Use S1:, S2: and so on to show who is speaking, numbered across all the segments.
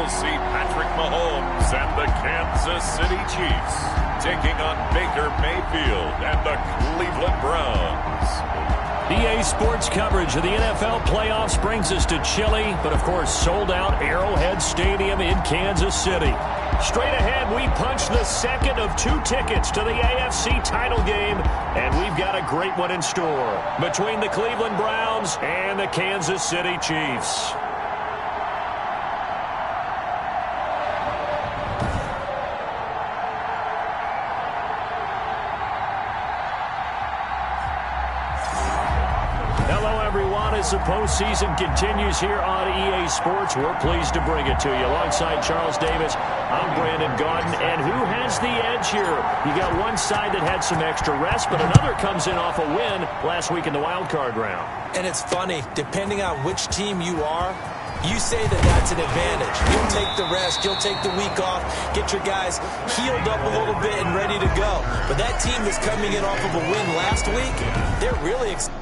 S1: to see Patrick Mahomes and the Kansas City Chiefs taking on Baker Mayfield and the Cleveland Browns.
S2: EA Sports coverage of the NFL playoffs brings us to chilly, but of course sold out Arrowhead Stadium in Kansas City. Straight ahead, we punch the second of 2 tickets to the AFC title game, and we've got a great one in store between the Cleveland Browns and the Kansas City Chiefs. As the postseason continues here on EA Sports, we're pleased to bring it to you. Alongside Charles Davis, I'm Brandon Gaudin. And who has the edge here? You got one side that had some extra rest, but another comes in off a win last week in the wild card round.
S3: And it's funny, depending on which team you are, you say that that's an advantage. You'll take the rest, you'll take the week off, get your guys healed up a little bit and ready to go. But that team that's coming in off of a win last week, they're really excited.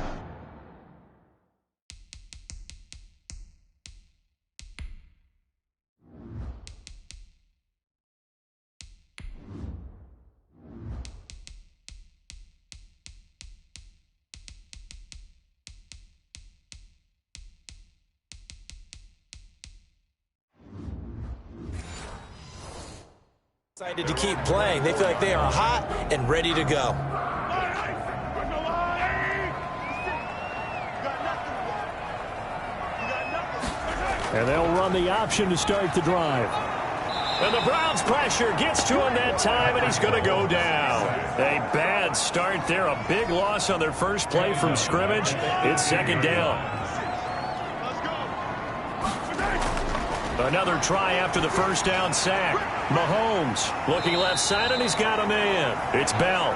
S3: Excited to keep playing. They feel like they are hot and ready to go.
S2: And they'll run the option to start the drive. And the Browns pressure gets to him that time, and he's going to go down. A bad start there. A big loss on their first play from scrimmage. It's second down. Another try after the first down sack. Mahomes looking left side, and he's got a man. It's Bell.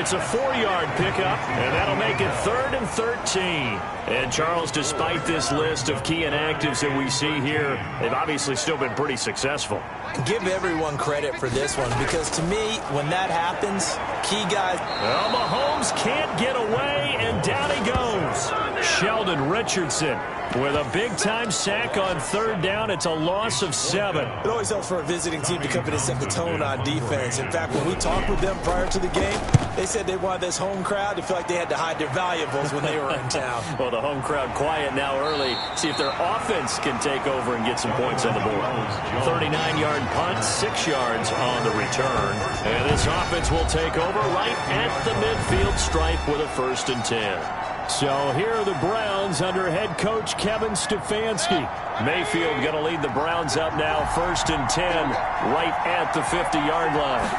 S2: It's a 4-yard pickup, and that'll make it 3rd and 13. And, Charles, despite this list of key inactives that we see here, they've obviously still been pretty successful.
S3: Give everyone credit for this one, because to me, when that happens, key guys...
S2: Well, Mahomes can't get away, and down he goes. Sheldon Richardson with a big-time sack on 3rd down. It's a loss of 7.
S3: It always helps for a visiting team to come in and set the tone on defense. In fact, when we talked with them prior to the game, they said they wanted this home crowd to feel like they had to hide their valuables when they were in town.
S2: Well, the home crowd quiet now early. See if their offense can take over and get some points on the board. 39-yard punt, 6 yards on the return. And this offense will take over right at the midfield stripe with a 1st and 10. So here are the Browns under head coach Kevin Stefanski. Mayfield going to lead the Browns up now, 1st and 10, right at the 50-yard line.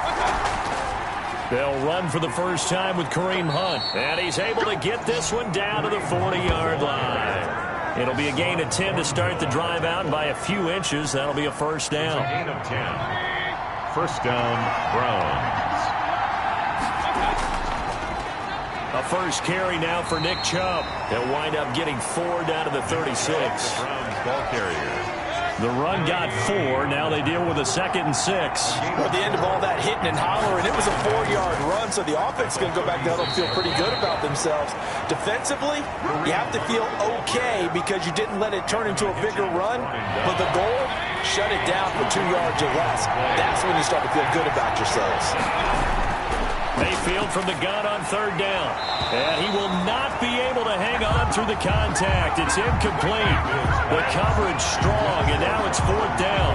S2: They'll run for the first time with Kareem Hunt, and he's able to get this one down to the 40-yard line. It'll be a gain of 10 to start the drive out, and by a few inches, that'll be a 1st down.
S1: Gain of 10. 1st down, Browns.
S2: A first carry now for Nick Chubb. He'll wind up getting 4 down to the 36.
S1: Browns ball carrier.
S2: The run got 4. Now they deal with a 2nd and 6.
S3: At the end of all that hitting and hollering, it was a 4-yard run, so the offense is going to go back down and feel pretty good about themselves. Defensively, you have to feel okay because you didn't let it turn into a bigger run, but the goal, shut it down for 2 yards or less. That's when you start to feel good about yourselves.
S2: Mayfield from the gun on 3rd down. And he will not be able to hang on through the contact. It's incomplete. The coverage strong, and now it's 4th down.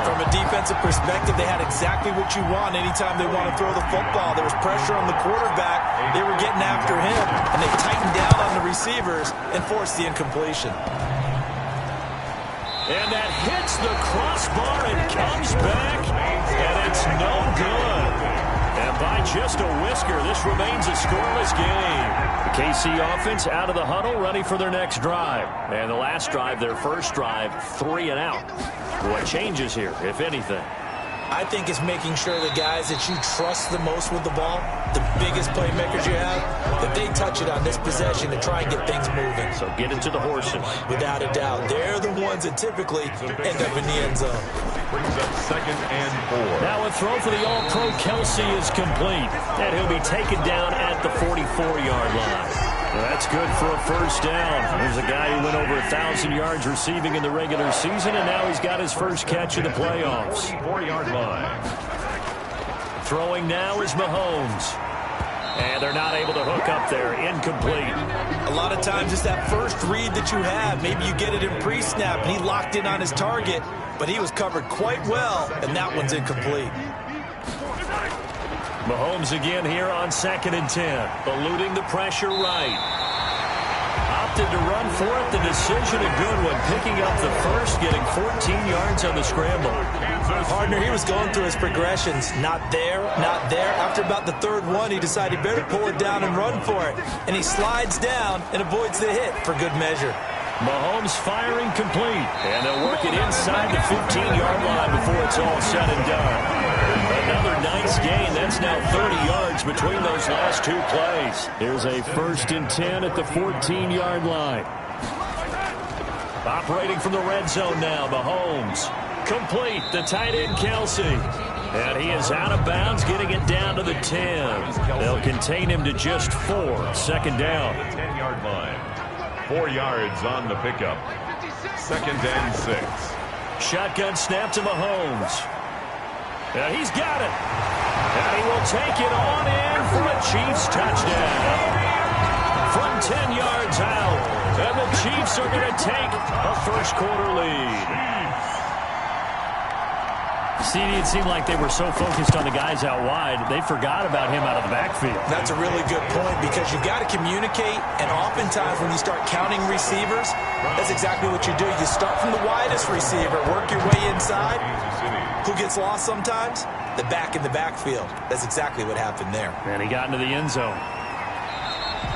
S3: From a defensive perspective, they had exactly what you want anytime they want to throw the football. There was pressure on the quarterback. They were getting after him, and they tightened down on the receivers and forced the incompletion.
S2: And that hits the crossbar and comes back, and it's no good. And by just a whisker, this remains a scoreless game. The KC offense out of the huddle, ready for their next drive. And the last drive, their first drive, 3 and out. What changes here, if anything?
S3: I think it's making sure the guys that you trust the most with the ball, the biggest playmakers you have, that they touch it on this possession to try and get things moving.
S2: So get it to the horses. Without a doubt.
S3: They're the ones that typically end up in the end zone.
S1: Brings up 2nd and 4.
S2: Now a throw for the All-Pro Kelsey is complete. And he'll be taken down at the 44-yard line. That's good for a first down. There's a guy who went over 1,000 yards receiving in the regular season, and now he's got his first catch in the playoffs.
S1: 44-yard line.
S2: Throwing now is Mahomes. And they're not able to hook up there. Incomplete.
S3: A lot of times it's that first read that you have. Maybe you get it in pre-snap, and he locked in on his target, but he was covered quite well, and that one's incomplete.
S2: Mahomes again here on 2nd and 10. Eluding the pressure right. Opted to run for it. The decision a good one. Picking up the first, getting 14 yards on the scramble.
S3: Partner, he was going through his progressions. Not there, not there. After about the third one, he decided he better pull it down and run for it. And he slides down and avoids the hit for good measure.
S2: Mahomes firing complete. And they'll work it inside the 15-yard line before it's all said and done. Another nice gain. That's now 30 yards between those last two plays. Here's a 1st and 10 at the 14-yard line. Operating from the red zone now, Mahomes. Complete, the tight end, Kelsey. And he is out of bounds, getting it down to the 10. They'll contain him to just 4. 2nd down.
S1: 10-yard line. 4 yards on the pickup. 2nd and 6.
S2: Shotgun snap to Mahomes. And he's got it. And he will take it on in for a Chiefs touchdown. From 10 yards out. And the Chiefs are going to take a first-quarter lead. See, it seemed like they were so focused on the guys out wide, they forgot about him out of the backfield.
S3: That's a really good point because you've got to communicate, and oftentimes when you start counting receivers, that's exactly what you do. You start from the widest receiver, work your way inside. Who gets lost sometimes? The back in the backfield. That's exactly what happened there.
S2: And he got into the end zone.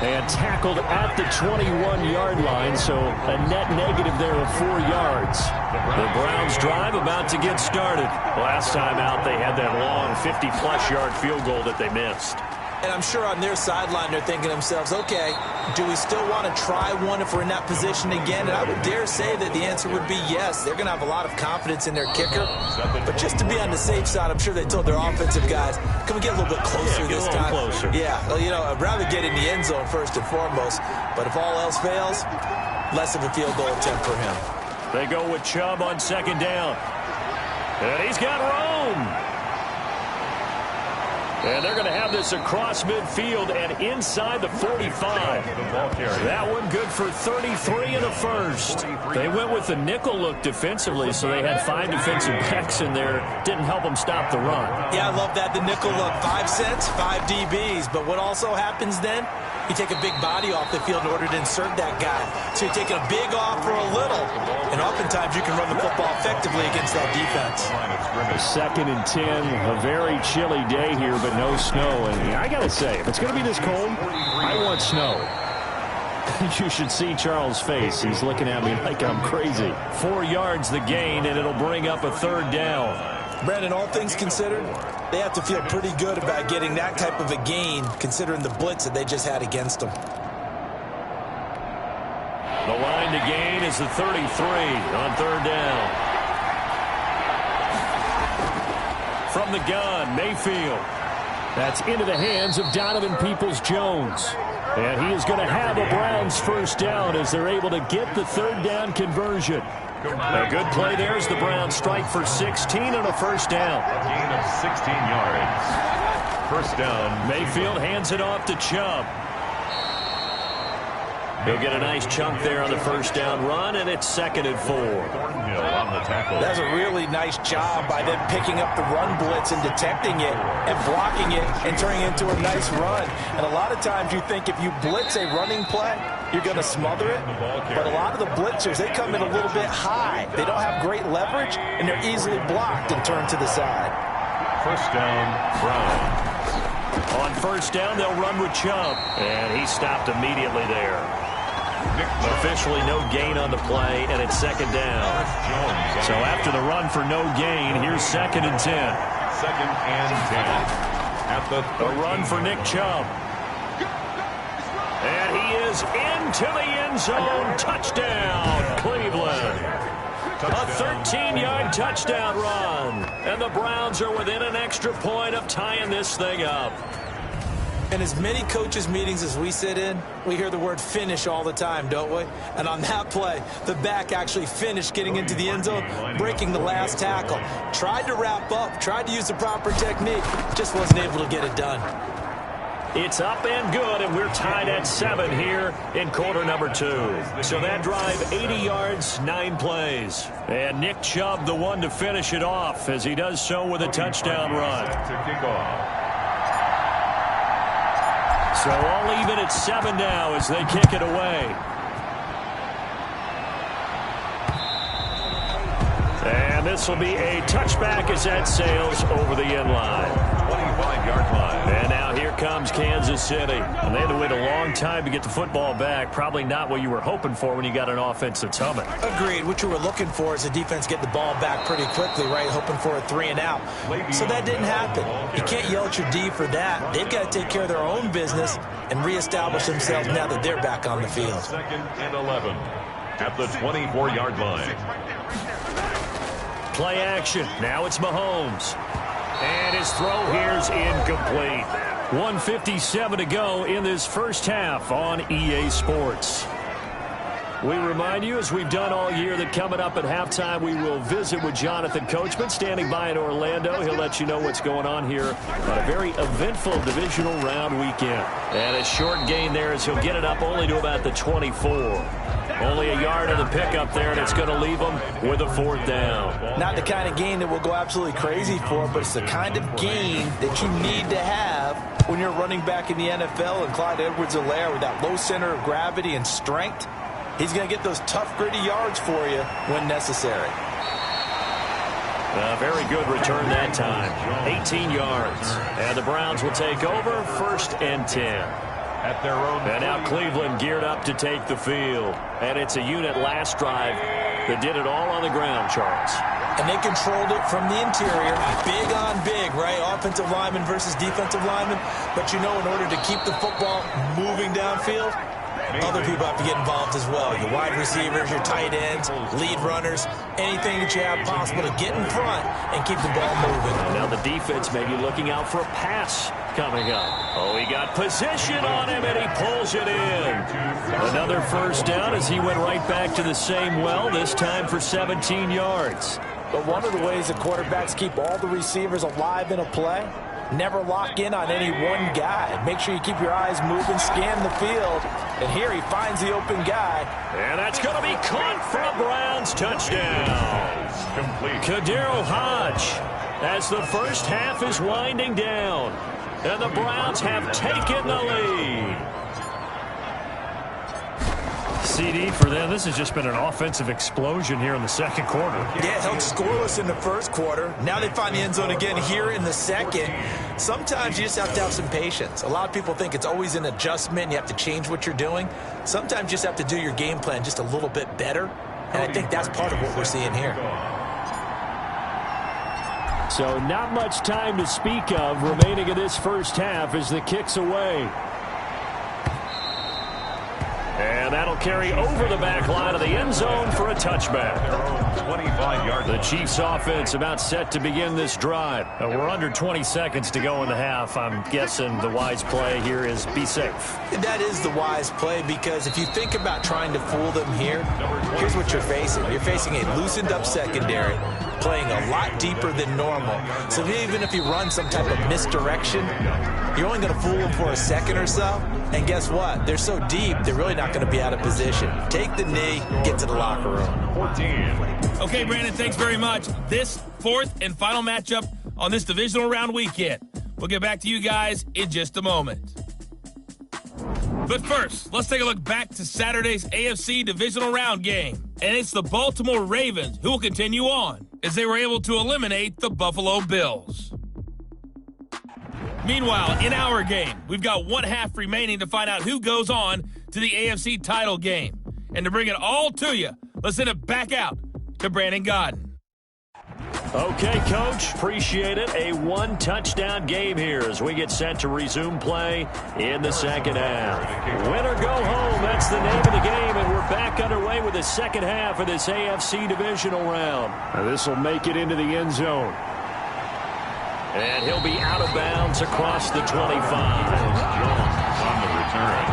S2: And tackled at the 21-yard line, so a net negative there of 4 yards. The Browns drive about to get started. Last time out, they had that long 50-plus yard field goal that they missed.
S3: And I'm sure on their sideline they're thinking to themselves, okay, do we still want to try one if we're in that position again? And I would dare say that the answer would be yes. They're going to have a lot of confidence in their kicker. But just to be on the safe side, I'm sure they told their offensive guys, can we get a little bit closer this time?
S2: Closer.
S3: Yeah, well, you know, I'd rather get in the end zone first and foremost. But if all else fails, less of a field goal attempt for him.
S2: They go with Chubb on 2nd down. And he's got room. And they're going to have this across midfield and inside the 45. That one good for 33 and a first. They went with the nickel look defensively, so they had 5 defensive backs in there. Didn't help them stop the run.
S3: Yeah, I love that, the nickel look. 5 cents, 5 DBs. But what also happens then? You take a big body off the field in order to insert that guy. So you're taking a big off for a little. And oftentimes you can run the football effectively against that defense.
S2: 2nd and 10, a very chilly day here, but no snow. And I got to say, if it's going to be this cold, I want snow. You should see Charles' face. He's looking at me like I'm crazy. 4 yards the gain, and it'll bring up a 3rd down.
S3: Brandon, all things considered, they have to feel pretty good about getting that type of a gain, considering the blitz that they just had against them.
S2: The line to gain is the 33 on 3rd down. From the gun, Mayfield. That's into the hands of Donovan Peoples-Jones. And he is going to have a Browns first down as they're able to get the 3rd down conversion. A good play there as the Browns strike for 16 and a first down.
S1: A gain of 16 yards. First down.
S2: Mayfield hands it off to Chubb. He'll get a nice chunk there on the first down run, and it's 2nd and 4.
S1: Thornhill on the tackle.
S3: That's a really nice job by them picking up the run blitz and detecting it and blocking it and turning it into a nice run. And a lot of times you think if you blitz a running play, you're going to smother it. But a lot of the blitzers, they come in a little bit high. They don't have great leverage, and they're easily blocked and turned to the side.
S1: First down, Browns.
S2: On first down, they'll run with Chubb. And he stopped immediately there. Officially no gain on the play, and it's 2nd down. So after the run for no gain, here's 2nd and 10.
S1: 2nd and 10. At the
S2: run for Nick Chubb. And he is into the end zone. Touchdown, Cleveland. A 13-yard touchdown run. And the Browns are within an extra point of tying this thing up.
S3: In as many coaches' meetings as we sit in, we hear the word finish all the time, don't we? And on that play, the back actually finished getting into the end zone, breaking the last tackle. Tried to wrap up, tried to use the proper technique, just wasn't able to get it done.
S2: It's up and good, and we're tied at 7 here in quarter number 2. So that drive, 80 yards, 9 plays. And Nick Chubb, the one to finish it off, as he does so with a touchdown run. So all even at 7 now as they kick it away. And this will be a touchback as that sails over the end line.
S1: 25-yard line.
S2: And now here comes Kansas City. And they had to wait a long time to get the football back. Probably not what you were hoping for when you got an offense that's humming.
S3: Agreed. What you were looking for is the defense get the ball back pretty quickly, right? Hoping for a 3 and out. So that didn't happen. You can't yell at your D for that. They've got to take care of their own business and reestablish themselves now that they're back on the field.
S1: 2nd and 11 at the 24-yard line.
S2: Play action. Now it's Mahomes. And his throw here's incomplete. 1:57 to go in this first half on EA Sports. We remind you, as we've done all year, that coming up at halftime, we will visit with Jonathan Coachman, standing by in Orlando. He'll let you know what's going on here on a very eventful divisional round weekend. And a short gain there as he'll get it up only to about the 24. Only a yard of the pickup there, and it's going to leave them with a 4th down.
S3: Not the kind of gain that we'll go absolutely crazy for, but it's the kind of gain that you need to have when you're running back in the NFL. And Clyde Edwards-Helaire, with that low center of gravity and strength, he's going to get those tough, gritty yards for you when necessary.
S2: A very good return that time. 18 yards. And the Browns will take over 1st and 10.
S1: At their own.
S2: And now Cleveland geared up to take the field. And it's a unit last drive that did it all on the ground, Charles.
S3: And they controlled it from the interior. Big on big, right? Offensive lineman versus defensive lineman. But you know, in order to keep the football moving downfield, other people have to get involved as well. Your wide receivers, your tight ends, lead runners, anything that you have possible to get in front and keep the ball moving.
S2: Now the defense may be looking out for a pass coming up. Oh, he got position on him, and he pulls it in. Another 1st down as he went right back to the same well, this time for 17 yards.
S3: But one of the ways the quarterbacks keep all the receivers alive in a play, never lock in on any one guy. Make sure you keep your eyes moving, scan the field. And here he finds the open guy.
S2: And that's going to be caught for a Browns touchdown.
S1: Complete.
S2: KhaDarel Hodge, as the first half is winding down. And the Browns have taken the lead. CD for them. This has just been an offensive explosion here in the second quarter.
S3: Yeah, held scoreless in the first quarter. Now they find the end zone again here in the second. Sometimes you just have to have some patience. A lot of people think it's always an adjustment. You have to change what you're doing. Sometimes you just have to do your game plan just a little bit better. And I think that's part of what we're seeing here.
S2: So not much time to speak of remaining in this first half as the kick's away. And that'll carry over the back line of the end zone for a touchback.
S1: 25-yard.
S2: The Chiefs offense about set to begin this drive. We're under 20 seconds to go in the half. I'm guessing the wise play here is be safe.
S3: That is the wise play, because if you think about trying to fool them here, here's what you're facing. You're facing a loosened up secondary, playing a lot deeper than normal. So even if you run some type of misdirection, you're only going to fool them for a second or so. And guess what? They're so deep, they're really not going to be out of position. Take the knee, get to the locker room.
S1: 14.
S4: Okay, Brandon, thanks very much. This 4th and final matchup on this divisional round weekend. We'll get back to you guys in just a moment. But first, let's take a look back to Saturday's AFC divisional round game. And it's the Baltimore Ravens who will continue on as they were able to eliminate the Buffalo Bills. Meanwhile, in our game, we've got one half remaining to find out who goes on to the AFC title game. And to bring it all to you, let's send it back out to Brandon Gaudin.
S2: Okay, Coach, appreciate it. A one-touchdown game here as we get set to resume play in the second half. Win or go home, that's the name of the game, and we're back underway with the second half of this AFC divisional round. Now, this will make it into the end zone. And he'll be out of bounds across the 25.
S1: Jones on the return.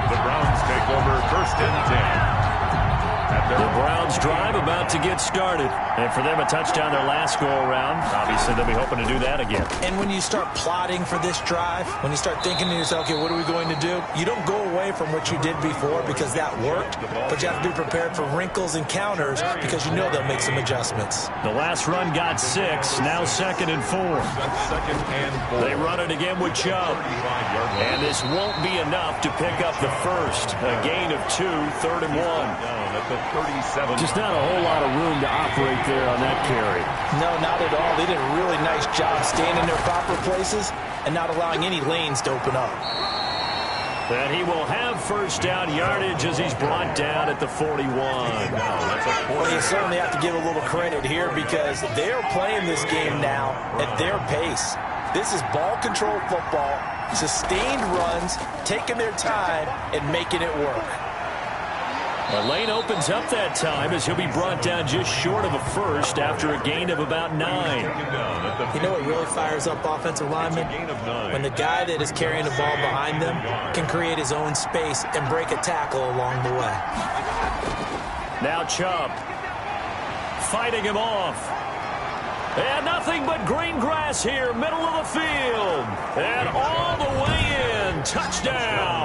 S1: The Browns take over 1st and 10.
S2: The Browns drive about to get started. And for them, a touchdown their last go-around. Obviously, they'll be hoping to do that again.
S3: And when you start plotting for this drive, when you start thinking to yourself, okay, what are we going to do? You don't go away from what you did before because that worked, but you have to be prepared for wrinkles and counters because you know they'll make some adjustments.
S2: The last run got 6, now 2nd and 4. They run it again with Chubb. And this won't be enough to pick up the first. A gain of 2, 3rd and 1. Just not a whole lot of room to operate there on that carry.
S3: No, not at all. They did a really nice job staying in their proper places and not allowing any lanes to open up.
S2: And he will have first down yardage as he's brought down at the 41.
S3: Well, you certainly have to give a little credit here because they're playing this game now at their pace. This is ball control football, sustained runs, taking their time and making it work.
S2: The lane opens up that time as he'll be brought down just short of a first after a gain of about 9.
S3: You know what really fires up offensive linemen? When the guy that is carrying the ball behind them can create his own space and break a tackle along the way.
S2: Now Chubb fighting him off. And nothing but green grass here, middle of the field. And all the way in. Touchdown.